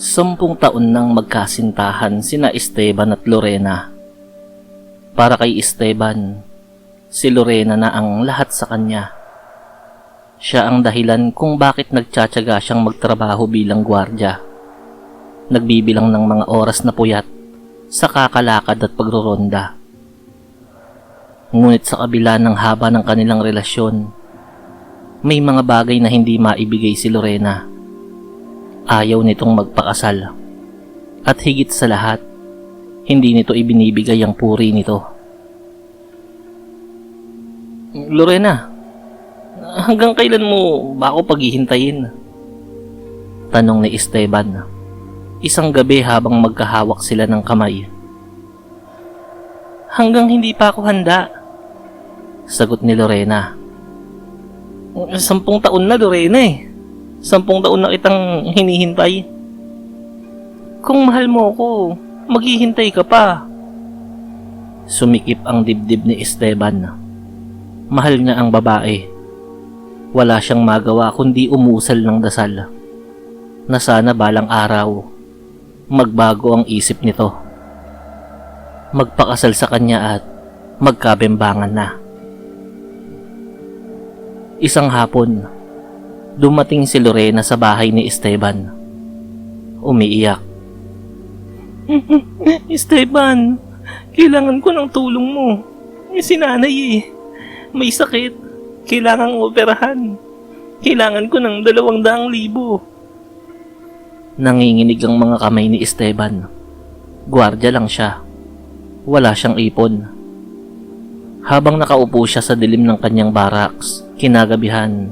10 taon nang magkasintahan sina Esteban at Lorena. Para kay Esteban, si Lorena na ang lahat sa kanya. Siya ang dahilan kung bakit nagtsatsaga siyang magtrabaho bilang gwardiya. Nagbibilang ng mga oras na puyat sa kakalakad at pagroronda. Ngunit sa kabila ng haba ng kanilang relasyon, may mga bagay na hindi maibigay si Lorena. Ayaw nitong magpakasal. At higit sa lahat, hindi nito ibinibigay ang puri nito. Lorena, hanggang kailan mo ba ako paghihintayin? Tanong ni Esteban. Isang gabi habang magkahawak sila ng kamay. Hanggang hindi pa ako handa, sagot ni Lorena. 10 taon na, Lorena 10 taon na kitang hinihintay. Kung mahal mo ako, maghihintay ka pa. Sumikip ang dibdib ni Esteban. Mahal niya ang babae. Wala siyang magawa kundi umusal ng dasal na sana balang araw magbago ang isip nito. Magpakasal sa kanya at magkabembangan na. Isang hapon, dumating si Lorena sa bahay ni Esteban. Umiiyak. Esteban, kailangan ko ng tulong mo. Si nanay may sakit. Kailangang operahan. Kailangan ko ng 200,000. Nanginginig ang mga kamay ni Esteban. Gwardiya lang siya. Wala siyang ipon. Habang nakaupo siya sa dilim ng kanyang barracks, kinagabihan,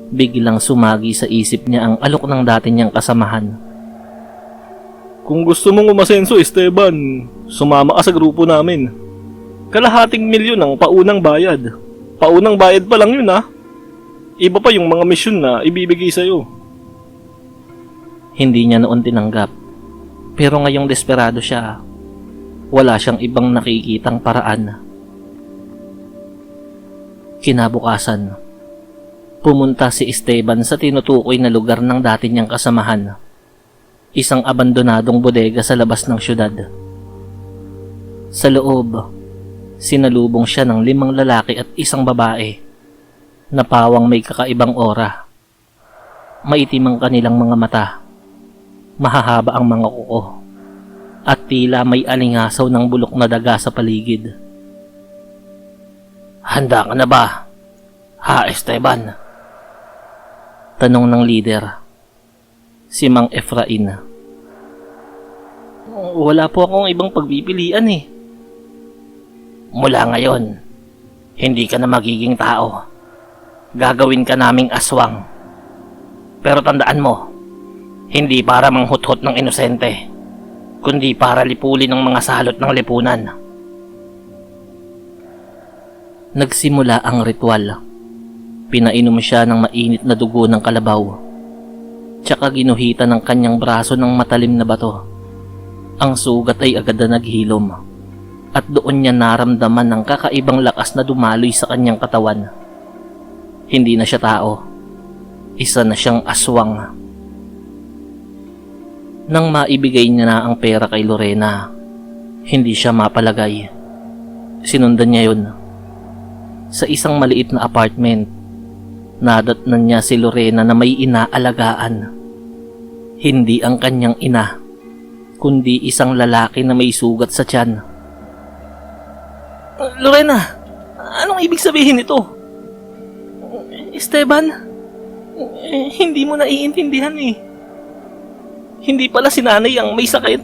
biglang sumagi sa isip niya ang alok ng dati niyang kasamahan. Kung gusto mong umasenso, Esteban, sumama ka sa grupo namin. 250,000 ang paunang bayad. Paunang bayad pa lang yun Iba pa yung mga misyon na ibibigay sa'yo. Hindi niya noon tinanggap. Pero ngayong desperado siya, wala siyang ibang nakikitang paraan. Kinabukasan, pumunta si Esteban sa tinutukoy na lugar ng dati niyang kasamahan. Isang abandonadong bodega sa labas ng syudad. Sa loob, sinalubong siya ng 5 lalaki at 1 babae na pawang may kakaibang aura. Maitim ang kanilang mga mata, mahahaba ang mga kuko, at tila may alingasaw ng bulok na daga sa paligid. Handa ka na ba, Esteban? Tanong ng leader, si Mang Efrain. Wala po akong ibang pagpipilian Mula ngayon, hindi ka na magiging tao. Gagawin ka naming aswang. Pero tandaan mo, hindi para manghuthot ng inosente, kundi para lipulin ng mga salot ng lipunan. Nagsimula ang ritual. Pinainom siya ng mainit na dugo ng kalabaw. Tsaka ginuhitan ng kanyang braso ng matalim na bato. Ang sugat ay agad na naghilom. At doon niya naramdaman ng kakaibang lakas na dumaloy sa kanyang katawan. Hindi na siya tao. Isa na siyang aswang. Nang maibigay niya na ang pera kay Lorena, hindi siya mapalagay. Sinundan niya yun. Sa isang maliit na apartment, nadatnan niya si Lorena na may inaalagaan. Hindi ang kanyang ina, kundi isang lalaki na may sugat sa tiyan. Lorena, anong ibig sabihin nito? Esteban, hindi mo naiintindihan Hindi pala si nanay ang may sakit.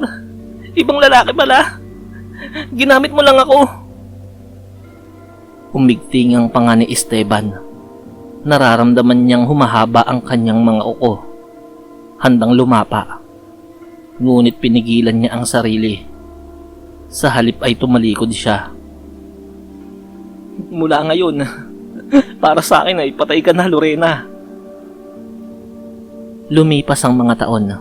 Ibang lalaki pala. Ginamit mo lang ako. Umigting ang panga ni Esteban. Nararamdaman niyang humahaba ang kanyang mga uko. Handang lumapa. Ngunit pinigilan niya ang sarili. Sa halip ay tumalikod siya. Mula ngayon, para sa akin ay patay ka na, Lorena. Lumipas ang mga taon.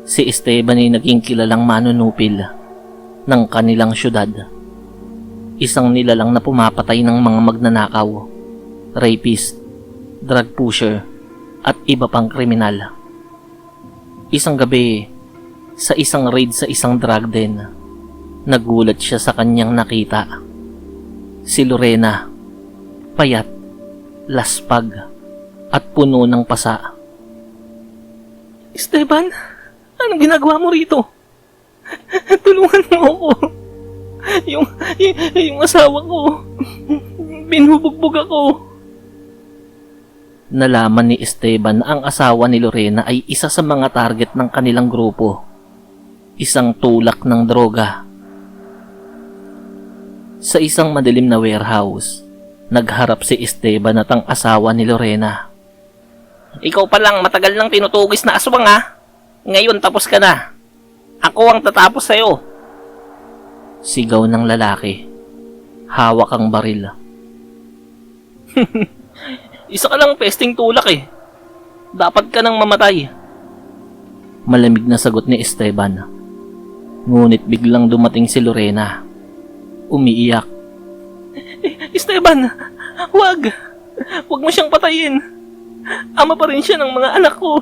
Si Esteban ay naging kilalang manunupil ng kanilang syudad. Isang nilalang na pumapatay ng mga magnanakaw, rapist, drug pusher, at iba pang kriminal. Isang gabi, sa isang raid sa isang drug den, nagulat siya sa kanyang nakita. Si Lorena, payat, laspag, at puno ng pasa. Esteban, anong ginagawa mo rito? Tulungan mo ako. Yung asawa ko, binubugbog ako. Nalaman ni Esteban na ang asawa ni Lorena ay isa sa mga target ng kanilang grupo. Isang tulak ng droga. Sa isang madilim na warehouse, nagharap si Esteban at ang asawa ni Lorena. Ikaw pa lang matagal nang tinutugis na aswang ha. Ngayon tapos ka na. Ako ang tatapos sa'yo. Sigaw ng lalaki. Hawak ang baril. Isa ka lang pesting tulak eh. Dapat ka nang mamatay. Malamig na sagot ni Esteban. Ngunit biglang dumating si Lorena. Umiiyak. Esteban, wag. Wag mo siyang patayin. Ama pa rin siya ng mga anak ko.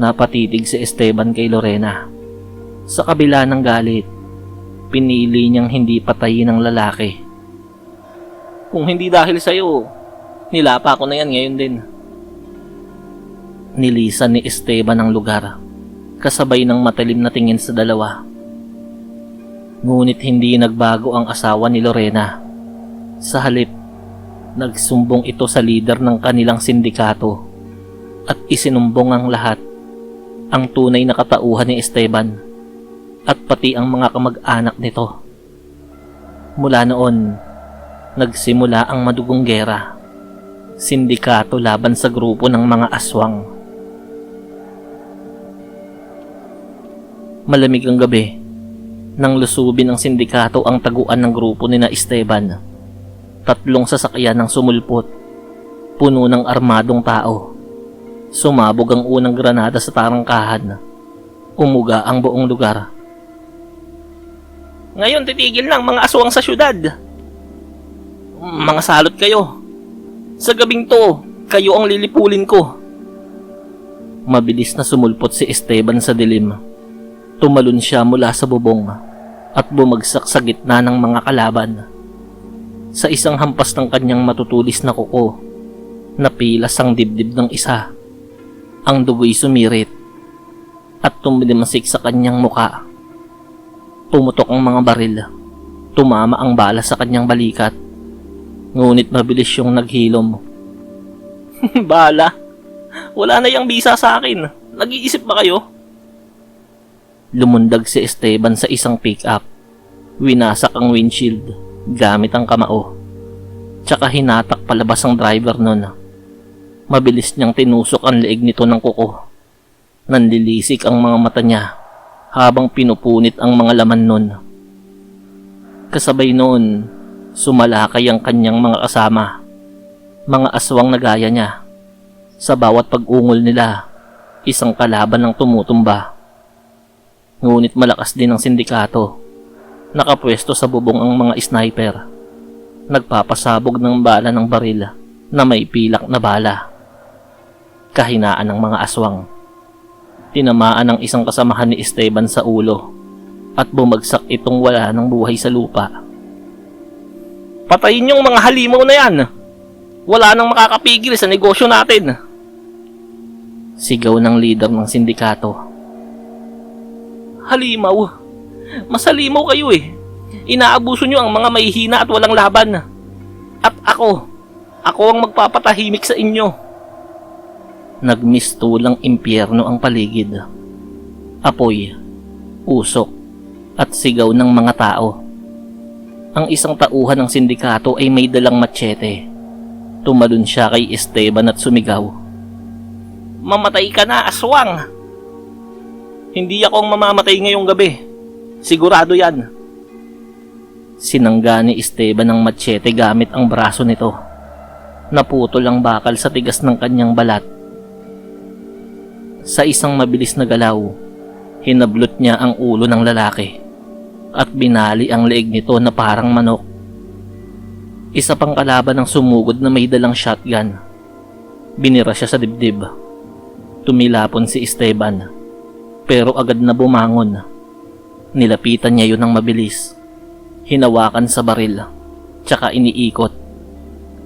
Napatitig si Esteban kay Lorena. Sa kabila ng galit, pinili niyang hindi patayin ang lalaki. Kung hindi dahil sa'yo, nilapa ko na yan ngayon din. Nilisan ni Esteban ang lugar, kasabay ng matalim na tingin sa dalawa. Ngunit hindi nagbago ang asawa ni Lorena. Sa halip, nagsumbong ito sa leader ng kanilang sindikato at isinumbong ang lahat, ang tunay na katauhan ni Esteban at pati ang mga kamag-anak nito. Mula noon, nagsimula ang madugong gera. Sindikato laban sa grupo ng mga aswang. Malamig ang gabi. Nang lusubin ng sindikato ang taguan ng grupo ni na Esteban. 3 sasakyan ng sumulpot. Puno ng armadong tao. Sumabog ang unang granada sa tarangkahan. Umuga ang buong lugar. Ngayon titigil lang mga aswang sa syudad. Mga salot kayo. Sa gabing to, kayo ang lilipulin ko. Mabilis na sumulpot si Esteban sa dilim. Tumalon siya mula sa bubong at bumagsak sa gitna ng mga kalaban. Sa isang hampas ng kanyang matutulis na kuko, napilas ang dibdib ng isa. Ang dugo'y sumirit at tumimasik sa kanyang muka. Pumutok ang mga baril. Tumama ang bala sa kanyang balikat. Ngunit mabilis yung naghilom. Bala, wala na yung bisa sa akin. Nag-iisip ba kayo? Lumundag si Esteban sa isang pick-up. Winasak ang windshield gamit ang kamao. Tsaka hinatak palabas ang driver nun. Mabilis niyang tinusok ang leeg nito ng kuko. Nanlilisik ang mga mata niya habang pinupunit ang mga laman nun. Kasabay noon, sumalakay ang kanyang mga kasama, mga aswang na gaya niya. Sa bawat pag-ungol nila, isang kalaban ang tumutumba. Ngunit malakas din ang sindikato. Nakapwesto sa bubong ang mga sniper. Nagpapasabog ng bala ng baril na may pilak na bala. Kahinaan ng mga aswang. Tinamaan ang isang kasamahan ni Esteban sa ulo at bumagsak itong wala ng buhay sa lupa. Patayin yung mga halimaw na yan. Wala nang makakapigil sa negosyo natin. Sigaw ng leader ng sindikato. Halimaw? Mas halimaw kayo eh. Inaabuso nyo ang mga mahihina at walang laban. At ako ang magpapatahimik sa inyo. Nagmistulang impyerno ang paligid. Apoy, usok, at sigaw ng mga tao. Ang isang tauhan ng sindikato ay may dalang machete. Tumalon siya kay Esteban at sumigaw. Mamatay ka na, aswang! Hindi ako ang mamamatay ngayong gabi. Sigurado yan. Sinangga ni Esteban ng machete gamit ang braso nito. Naputol ang bakal sa tigas ng kanyang balat. Sa isang mabilis na galaw, hinablot niya ang ulo ng lalaki at binali ang leeg nito na parang manok. Isa pang kalaban ang sumugod na may dalang shotgun. Binira siya sa dibdib. Tumilapon si Esteban, pero agad na bumangon. Nilapitan niya yun ng mabilis. Hinawakan sa baril, tsaka iniikot.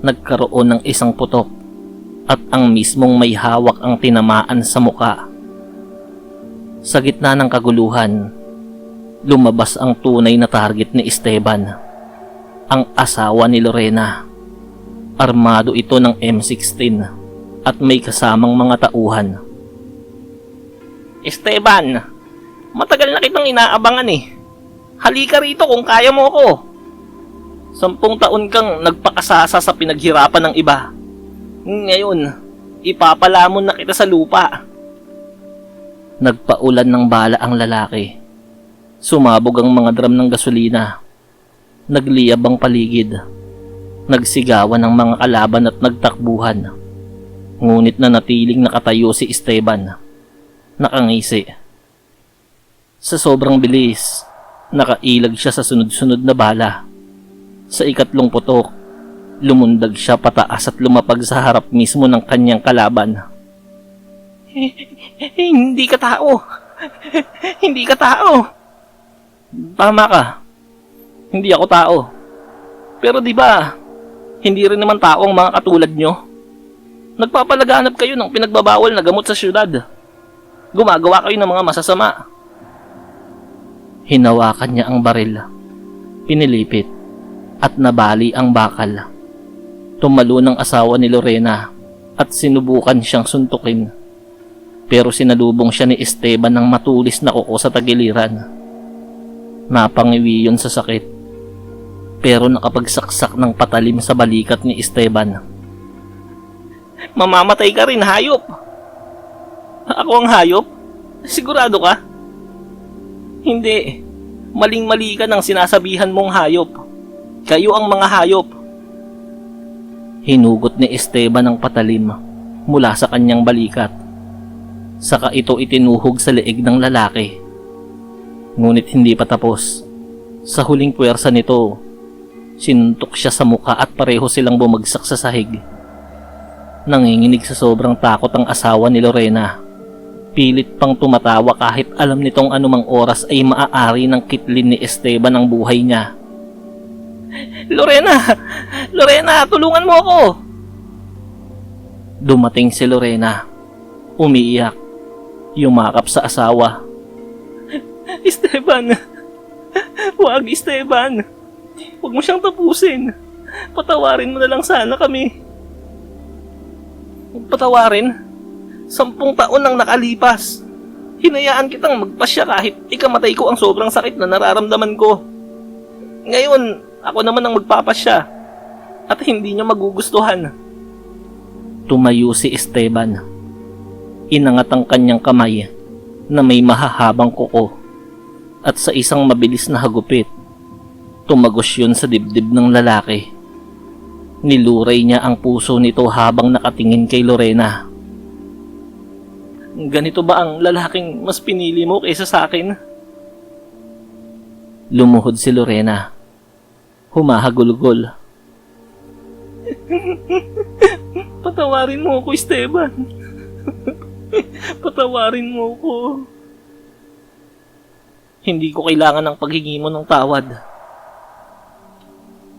Nagkaroon ng isang putok at ang mismong may hawak ang tinamaan sa muka. Sa gitna ng kaguluhan, lumabas ang tunay na target ni Esteban, ang asawa ni Lorena. Armado ito ng M16 at may kasamang mga tauhan. Esteban, matagal na kitang inaabangan eh. Halika rito kung kaya mo ko. 10 taon kang nagpakasasa sa pinaghirapan ng iba. Ngayon, ipapalamon na kita sa lupa. Nagpaulan ng bala ang lalaki. Sumabog ang mga drum ng gasolina. Nagliyab ang paligid. Nagsigawan ng mga kalaban at nagtakbuhan. Ngunit nanatiling nakatayo si Esteban. Nakangisi. Sa sobrang bilis, nakailag siya sa sunod-sunod na bala. Sa ikatlong putok, lumundag siya pataas at lumapag sa harap mismo ng kanyang kalaban. Hindi ka tao! Hindi ka tao! Tama ka. Hindi ako tao. Pero di ba, hindi rin naman tao ang mga katulad nyo? Nagpapalaganap kayo ng pinagbabawal na gamot sa syudad. Gumagawa kayo ng mga masasama. Hinawakan niya ang baril. Pinilipit at nabali ang bakal. Tumalo ng asawa ni Lorena at sinubukan siyang suntukin. Pero sinalubong siya ni Esteban ng matulis na kuko sa tagiliran. Napangiwi yun sa sakit. Pero nakapagsaksak ng patalim sa balikat ni Esteban. Mamamatay ka rin, hayop! Ako ang hayop? Sigurado ka? Hindi. Maling-mali ka ng sinasabihan mong hayop. Kayo ang mga hayop. Hinugot ni Esteban ang patalim mula sa kanyang balikat. Saka ito itinuhog sa leeg ng lalaki. Ngunit hindi pa tapos. Sa huling puwersa nito, sinuntok siya sa muka at pareho silang bumagsak sa sahig. Nanginginig sa sobrang takot ang asawa ni Lorena. Pilit pang tumatawa kahit alam nitong anumang oras ay maaari ng kitlin ni Esteban ang buhay niya. Lorena! Lorena, tulungan mo ako! Dumating si Lorena. Umiiyak. Yumakap sa asawa. Esteban! Huwag, Esteban! Huwag mo siyang tapusin. Patawarin mo na lang sana kami. Patawarin? 10 taon nang nakalipas. Hinayaan kitang magpasya kahit ikamatay ko ang sobrang sakit na nararamdaman ko. Ngayon, ako naman ang magpapasya. At hindi niya magugustuhan. Tumayo si Esteban. Inangat ang kanyang kamay na may mahahabang kuko. At sa isang mabilis na hagupit, tumagos yun sa dibdib ng lalaki. Niluray niya ang puso nito habang nakatingin kay Lorena. Ganito ba ang lalaking mas pinili mo kaysa sa akin? Lumuhod si Lorena. Humahagulgol. Patawarin mo ako, Esteban. Patawarin mo ako. Hindi ko kailangan ng paghingi mo ng tawad.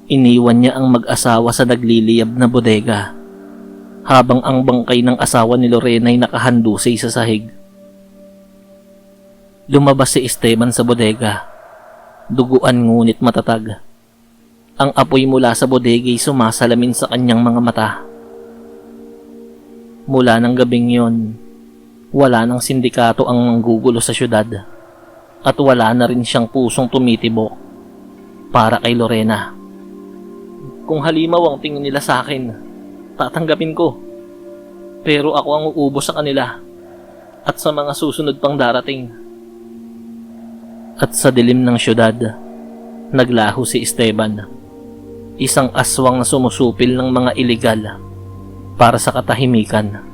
Iniwan niya ang mag-asawa sa nagliliyab na bodega, habang ang bangkay ng asawa ni Lorena ay nakahandusay sa sahig. Lumabas si Esteban sa bodega, duguan ngunit matatag. Ang apoy mula sa bodega ay sumasalamin sa kanyang mga mata. Mula ng gabing yon, wala ng sindikato ang manggugulo sa syudad. At wala na rin siyang pusong tumitibok para kay Lorena. Kung halimaw ang tingin nila sa akin, tatanggapin ko. Pero ako ang uubo sa kanila at sa mga susunod pang darating. At sa dilim ng syudad, naglaho si Esteban. Isang aswang na sumusupil ng mga iligal para sa katahimikan.